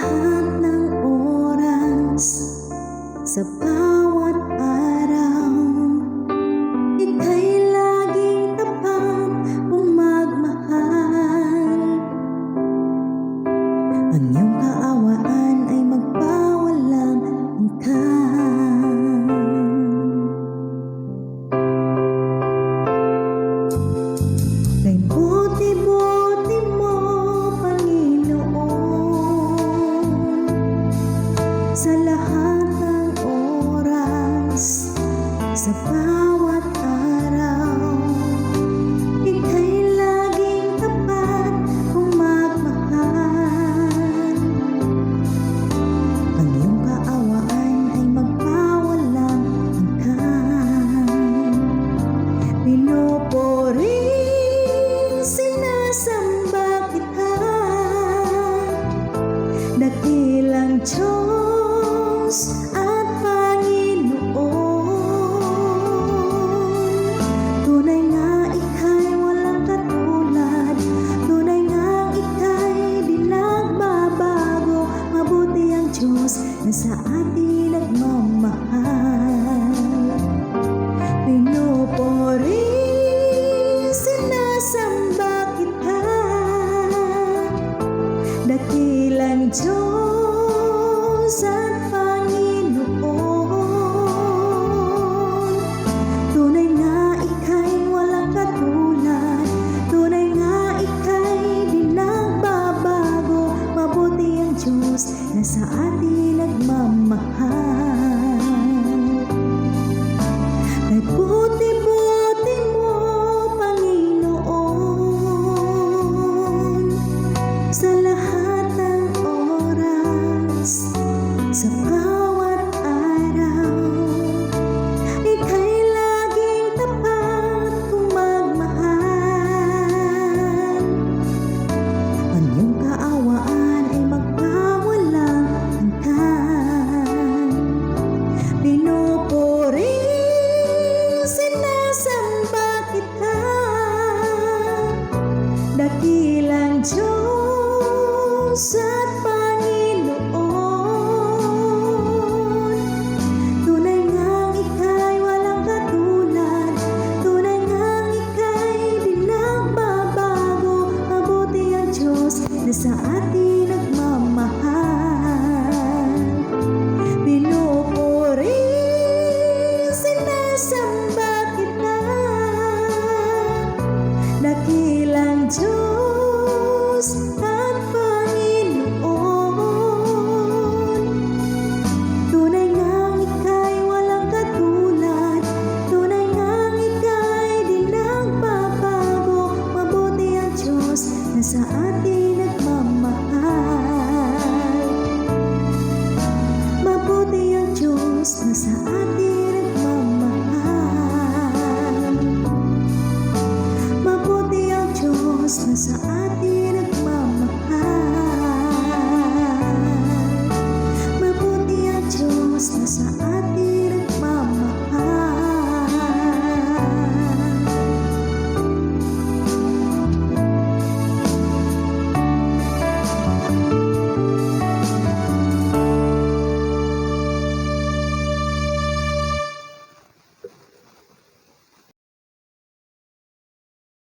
lahat ng oras, sa bawat araw, ika'y laging tapat kung magmahal. Ang iyong kaawaan ay magpawalang hanggan. Kay buti-buti mo, Panginoon, sa lahat ng oras, sa bawat araw, ika'y laging tapat kung magmahal. Ang iyong kaawaan ay magpawalang hanggan. Pinupuring sinasamba kita, dakilang Diyos at Panginoon. Tunay nga ika'y walang katulad, tunay nga ika'y di nagbabago. Mabuti ang Diyos na sa atin nagmamahal. Pinupuring sinasamba kita, dakilang Diyos at Panginoon. Tunay nga ika'y walang katulad, tunay nga ika'y di nagbabago. Mabuti ang Diyos na sa atin nagmamahal.